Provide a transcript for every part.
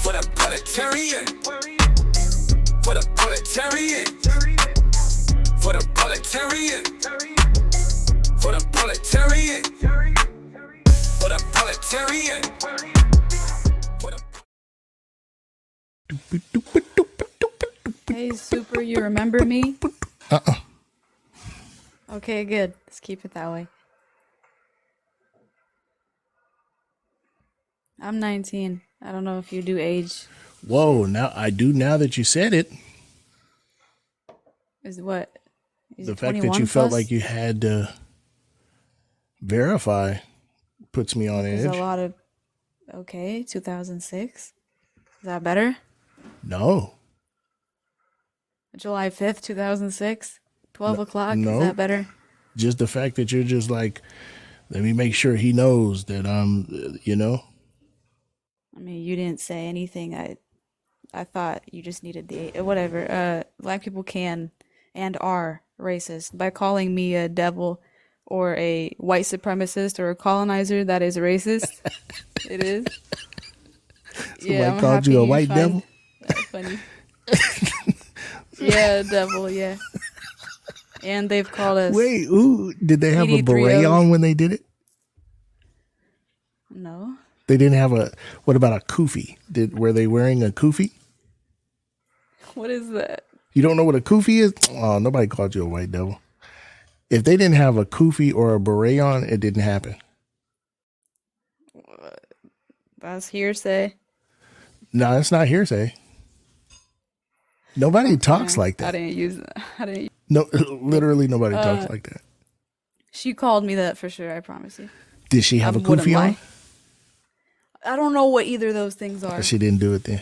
For the proletariat. For the proletariat. For the proletariat. For the proletariat. For the proletariat. Hey, Super, you remember me? Okay, good. Let's keep it that way. I'm 19. I don't know if you do age. Whoa, now I do now that you said it. Is what? Is The it fact that 21 you felt plus? like you had to verify puts me on There's edge. a lot of... Okay, 2006. Is that better? No. July 5th, 2006? 12 o'clock? no. Is that better? Just the fact that you're just like, let me make sure he knows that I'm, you know. I mean, you didn't say anything. I thought you just needed the... Whatever. Black people can and are racist. By calling me a devil or a white supremacist or a colonizer, that is racist. It is. Somebody I'm called happy you a white find devil? that funny. Yeah, devil, yeah. And they've called us... Wait, ooh, did they have a PD30s. beret on when they did it? No. They didn't have a, what about a kufi? Were they wearing a kufi? What is that? You don't know what a kufi is? Oh, nobody called you a white devil. If they didn't have a kufi or a beret on, it didn't happen. That's hearsay. No, it's not hearsay. Nobody talks like I that. didn't use that. I didn't. No, literally nobody talks like that. She called me that for sure, I promise you. Did she have I a wouldn't kufi on? lie. I don't know what either of those things are. She didn't do it then.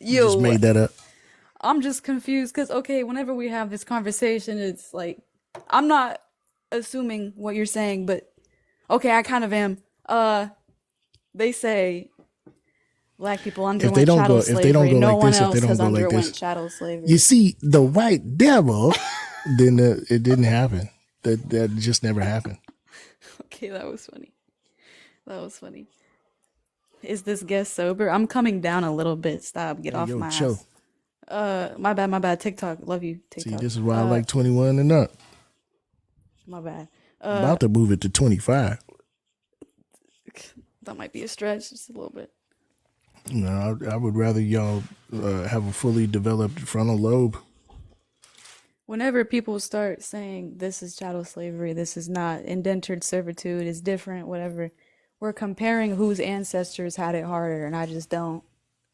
You Yo, just made that up. I'm just confused because, okay, whenever we have this conversation, it's like, I'm not assuming what you're saying, but okay, I kind of am. They say black people underwent chattel slavery. If they don't go no like one this, if else they don't has go like underwent this, chattel slavery. you see, the white devil, then it didn't happen. That just never happened. Okay, that was funny. That was funny. Is this guest sober? I'm coming down a little bit. Stop. Get off my chill. ass. My bad. TikTok. Love you, TikTok. See, this is why I like 21 and up. My bad. I'm about to move it to 25. That might be a stretch, just a little bit. No, I would rather y'all have a fully developed frontal lobe. Whenever people start saying this is chattel slavery, this is not, indentured servitude is different, whatever, we're comparing whose ancestors had it harder, and I just don't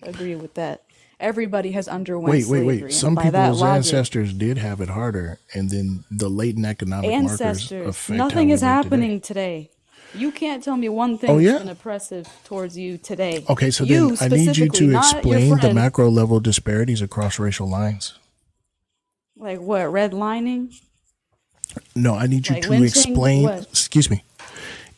agree with that. Everybody has underwent slavery. Wait. Some people's ancestors did have it harder, and then the latent economic markers affect Nothing how is we live happening today. You can't tell me one thing Oh, yeah? that's been oppressive towards you today. Okay, so You then I need you specifically, to not your explain the friends. macro level disparities across racial lines. Like what, redlining? No, I need you Like to lynching? explain. What? Excuse me.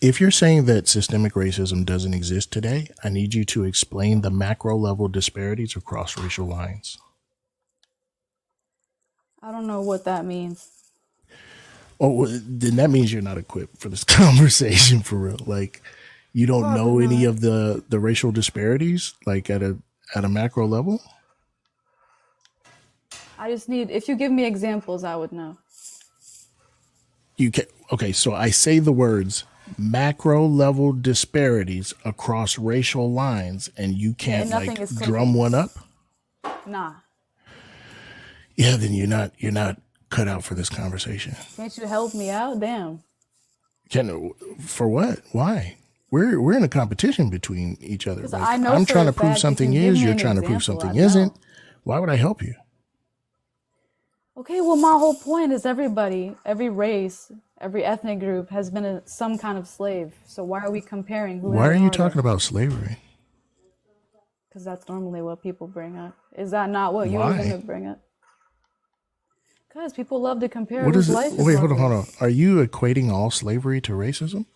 If you're saying that systemic racism doesn't exist today, I need you to explain the macro level disparities across racial lines. I don't know what that means. Oh, well, then that means you're not equipped for this conversation for real. Like, you don't Probably know any not. of the racial disparities, like at a macro level. I just need, if you give me examples, I would know. You can. Okay, so I say the words macro level disparities across racial lines, and you can't nothing like is drum taken. one up. Nah. Yeah, then you're not cut out for this conversation. Can't you help me out? Damn. For what? Why? We're in a competition between each other. 'Cause Like, I know I'm for trying a to prove fact if something you give is, me you're an trying to prove example, something I isn't. know. Why would I help you? Okay, well, my whole point is everybody, every race, every ethnic group has been some kind of slave. So why are we comparing who Why had are it you harder? talking about slavery? Because that's normally what people bring up. Is that not what you were Why? going to bring up? Because people love to compare What whose is it? life is Wait, hold harder. on. Are you equating all slavery to racism?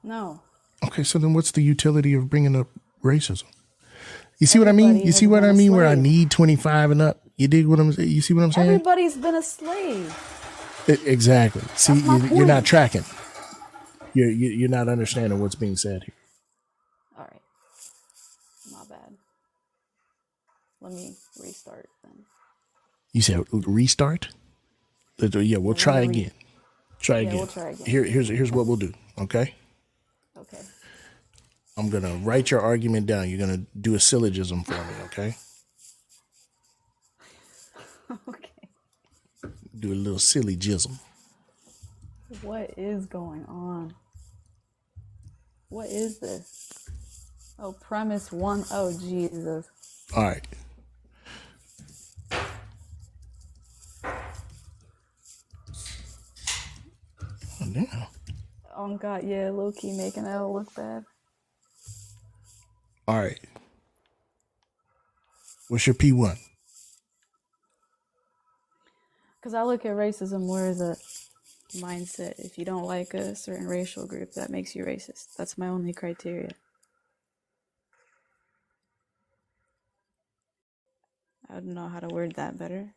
No. Okay, so then what's the utility of bringing up racism? You see what I mean? Everybody You see has what been I a mean? Where I slave. need 25 and up. You dig what I'm saying? You see what I'm saying? Everybody's been a slave. Exactly. See, That's my you're not point. tracking. You're not understanding what's being said here. All right. My bad. Let me restart then. You said restart? Yeah, we'll try again. Try Yeah, again. we'll try again. Here's what we'll do, okay? Okay. I'm going to write your argument down. You're going to do a syllogism for me, okay? Okay. Do a little syllogism. What is going on? What is this? Oh, premise one. Oh, Jesus. All right. Oh, damn. Oh, God, yeah, low-key making L look bad. All right. What's your P1? Because I look at racism more as a mindset. If you don't like a certain racial group, that makes you racist. That's my only criteria. I don't know how to word that better.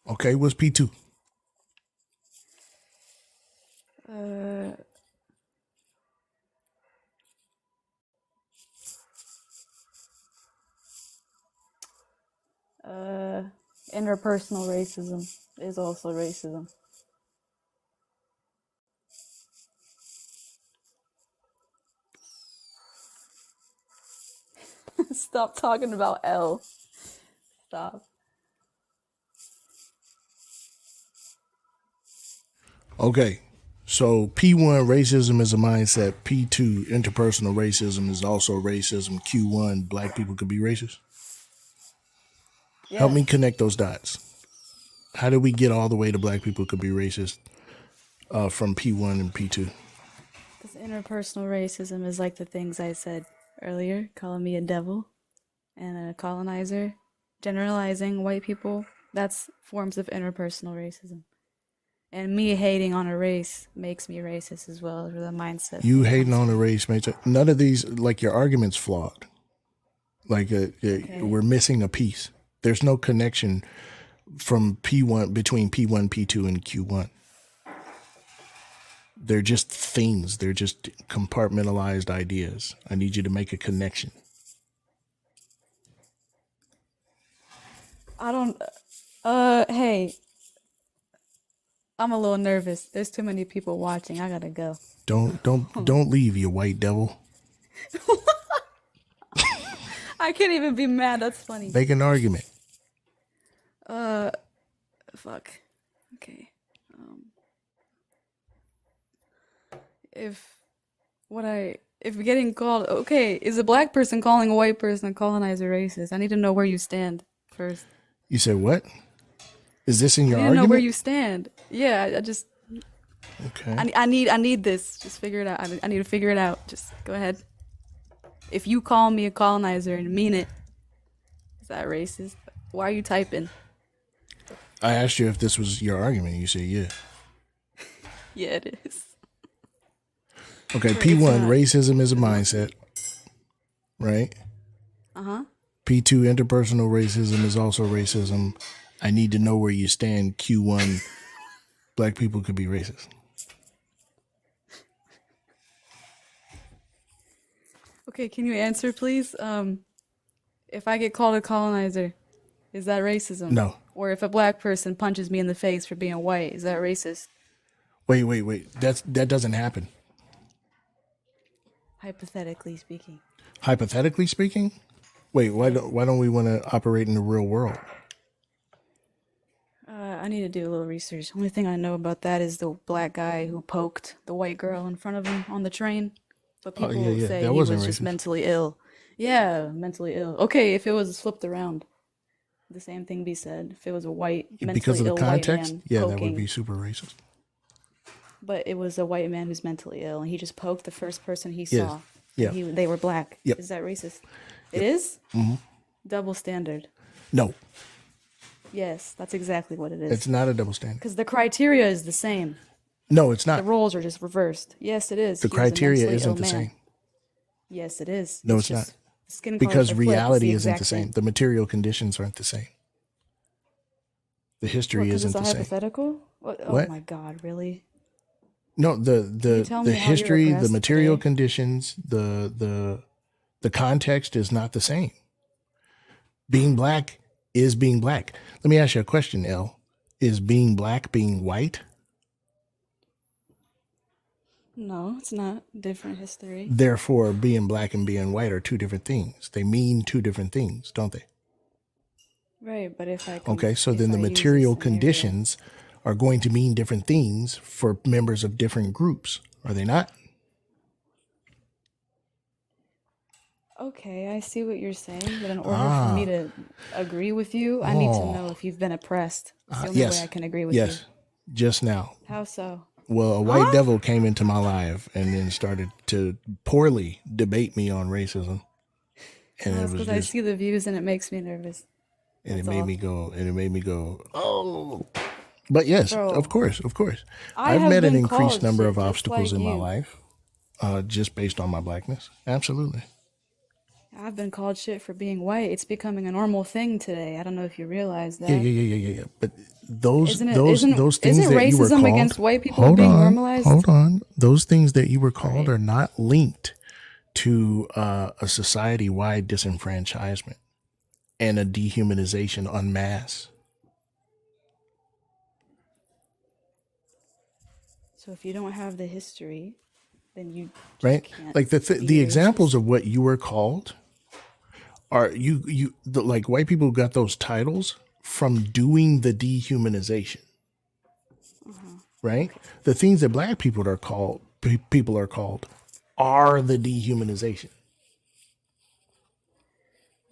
Okay, what's P2? Interpersonal racism is also racism. Stop talking about L. Stop. Okay. So P1, racism is a mindset. P2, interpersonal racism is also racism. Q1, black people could be racist. Yes. Help me connect those dots. How did we get all the way to black people could be racist from P1 and P2? Because interpersonal racism is like the things I said earlier, calling me a devil and a colonizer, generalizing white people. That's forms of interpersonal racism. And me hating on a race makes me racist as well, or the mindset. You hating on a race, mate. None of these, like your argument's flawed. Like we're missing a piece. There's no connection from P1 between P1, P2, and Q1. They're just things. They're just compartmentalized ideas. I need you to make a connection. I don't. Hey. I'm a little nervous. There's too many people watching. I gotta go. Don't leave, you white devil. I can't even be mad. That's funny. Make an argument. Fuck. Okay. If getting called, okay, is a black person calling a white person a colonizer racist? I need to know where you stand first. You said what? Is this in your I need to argument? know where you stand. Yeah, I just. Okay. I need this. Just figure it out. I need to figure it out. Just go ahead. If you call me a colonizer and mean it, is that racist? Why are you typing? I asked you if this was your argument. You said yeah. Yeah, it is. Okay, It's P1, not. racism is a mindset, right? P2, interpersonal racism is also racism. I need to know where you stand. Q1, black people could be racist. Okay, can you answer, please? If I get called a colonizer, is that racism? No. Or if a black person punches me in the face for being white, is that racist? Wait. That doesn't happen. Hypothetically speaking. Hypothetically speaking? Wait, why don't we want to operate in the real world? I need to do a little research. Only thing I know about that is the black guy who poked the white girl in front of him on the train. But people yeah. say That he was wasn't just racist. mentally ill. Yeah, mentally ill. Okay, if it was flipped around, the same thing be said. If it was a white, mentally Because of the ill context? white man Yeah, poking, that would be super racist. but it was a white man who's mentally ill, and he just poked the first person he Yes. saw. Yeah. And they were black. Yep. Is that racist? It is? Mm-hmm. Double standard. No, Yes, that's exactly what it is. it's not a double standard. Because the criteria is the same. No, it's The not. roles are just reversed. Yes, it is. The He was a criteria mentally isn't ill the man. same. Yes, it is. No, it's not. just skin colors Because are flipped. It's reality the isn't exact the same. The material conditions aren't the same. The history Because isn't it's a the same. hypothetical? What? Oh What? my God, really? No, Can you tell the me how you're history, the oppressed material today? conditions, the context is not the same. Being black is being black. Let me ask you a question, L. Is being black being white? No, it's not. Different history. Therefore, being black and being white are two different things. They mean two different things, don't they? Right, but Okay, so if then I the use a material scenario, conditions are going to mean different things for members of different groups, are they not? okay, I see what you're saying, but in order for me Ah, to agree with you, I need to oh, know if you've been oppressed. It's the only way I yes, can agree with you. yes, just now. How so? Well, a white Huh? devil came into my life and then started to poorly debate me on racism. And No, it it's was because I just, see the views and it makes me nervous. and That's all. it made me go, oh. But yes, of Bro, course, of course. I I've have met an been increased called number shit of just obstacles like in my you. life, just based on my blackness. Absolutely. I've been called shit for being white. It's becoming a normal thing today. I don't know if you realize Yeah, that. yeah, yeah, yeah, yeah, yeah. But those Isn't it those isn't those things isn't that you were racism called, against white people being normalized? hold on. Those things that you were called Right. are not linked to a society-wide disenfranchisement and a dehumanization en masse, So if you don't have the history, then you just right? can't Like be the examples racist. of what you were called are like white people got those titles from doing the dehumanization, right? Okay. The things that black people are called people are called are the dehumanization.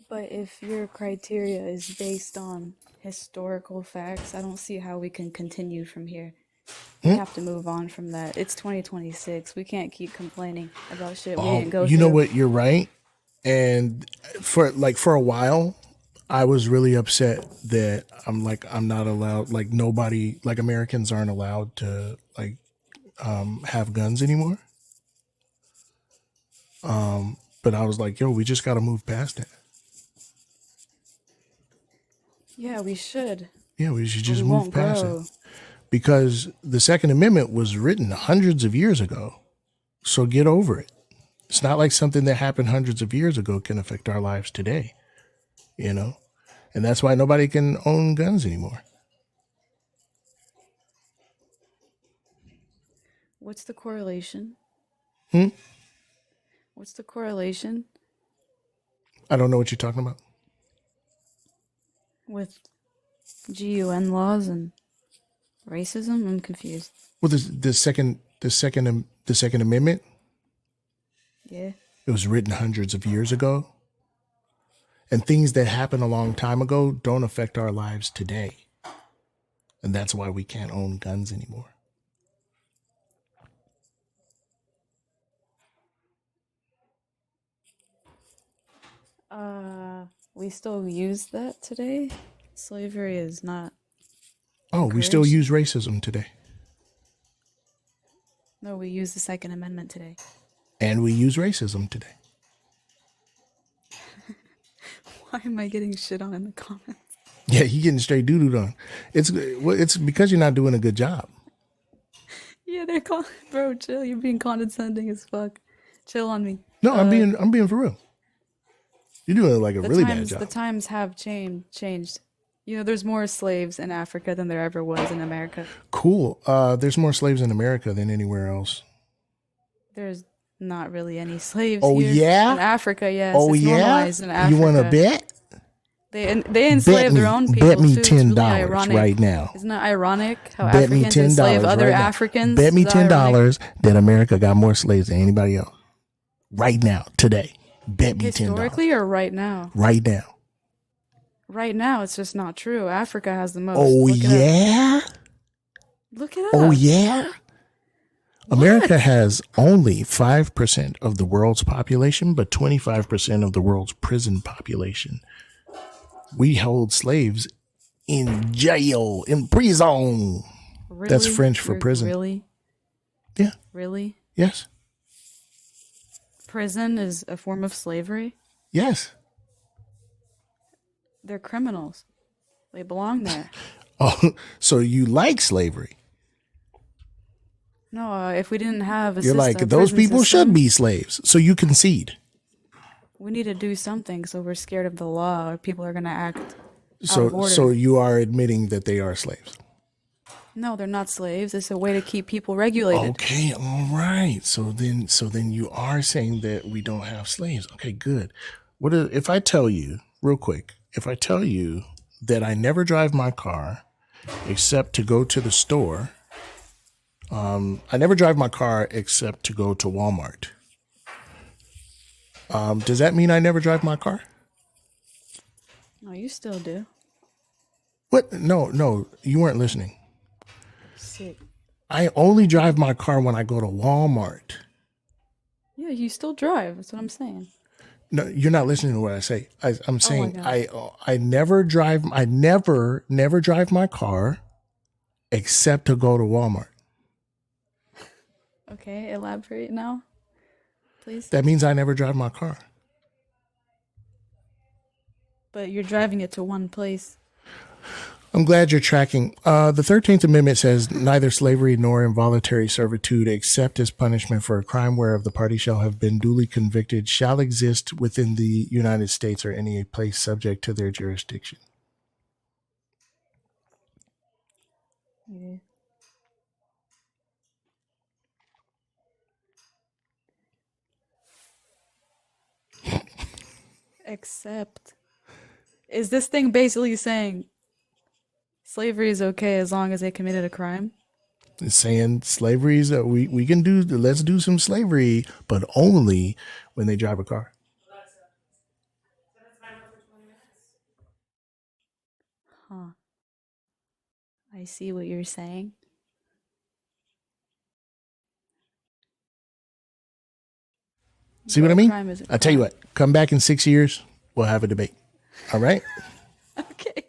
But if your criteria is based on historical facts, I don't see how we can continue from here. We have to move on from that. It's 2026. We can't keep complaining about shit we didn't go You know through. what? You're right. And for a while, I was really upset that I'm not allowed, like nobody, like Americans aren't allowed to have guns anymore. But I was like, yo, we just got to move past it. Yeah, we should, Yeah, we should or just we move won't past it grow. because the Second Amendment was written hundreds of years ago. So get over it. It's not like something that happened hundreds of years ago can affect our lives today, you know? And that's why nobody can own guns anymore. What's the correlation? Hmm? What's the correlation I don't know what you're talking about. with GUN laws and racism? I'm confused. Well, the Second Amendment, Yeah. it was written hundreds of years ago, and things that happened a long time ago don't affect our lives today, and that's why we can't own guns anymore. We still use that today? Slavery is not Oh, we still encouraged? use racism today, No, we use the Second Amendment today. and we use racism today. Why am I getting shit on in the comments? Yeah, you getting straight doo-dooed on. It's because you're not doing a good job. Yeah, they're calling, bro, chill. You're being condescending as fuck. Chill on me. No, I'm being for real. You're doing like a really bad The job. times have changed. You know, there's more slaves in Africa than there ever was in America. Cool. There's more slaves in America than anywhere else. There's not really any slaves Oh here. yeah. In Africa, yes. Oh It's yeah. normalized in Africa. You want to bet? They enslave their own people Bet me too. It's really $10 ironic. right now. Isn't that ironic how Bet me Africans enslave $10 other right now. Africans? Bet me Is that ironic? $10 that America got more slaves than anybody else. Right now, today. Bet me $10. Historically or right now? Right now. Right now, it's just not true. Africa has the most. Oh Look it yeah. up. Look it up. Oh yeah. America has only 5% of the world's population, but 25% of the world's prison population. We hold slaves in jail, in prison. Really? That's French for prison. Really? Yeah. Really? Yes. Prison is a form of slavery? Yes. They're criminals. They belong there. Oh, so you like slavery? No, if we didn't have a You're like, system, those prison people should system, be slaves. So you concede. we need to do something. So we're scared of the law, or people are gonna act out of So order. you are admitting that they are slaves. No, they're not slaves. It's a way to keep people regulated. Okay, all right. So then you are saying that we don't have slaves. Okay, good. If I tell you real quick? If I tell you that I never drive my car except to go to the store, I never drive my car except to go to Walmart. Does that mean I never drive my car? No, you still do. What? No, you weren't listening. Sick. I only drive my car when I go to Walmart. Yeah, you still drive. That's what I'm saying. No, you're not listening to what I say. I'm saying God. I never drive my car except to go to Walmart. Okay, elaborate now, please. That means I never drive my car. But you're driving it to one place. I'm glad you're tracking. The 13th Amendment says neither slavery nor involuntary servitude, except as punishment for a crime whereof the party shall have been duly convicted, shall exist within the United States or any place subject to their jurisdiction. Yeah. Except, is this thing basically saying slavery is okay as long as they committed a crime? It's saying slavery is that we can do, let's do some slavery, but only when they drive a car. Huh. I see what you're saying. See what I mean? I tell you what, come back in 6 years, we'll have a debate. All right? Okay.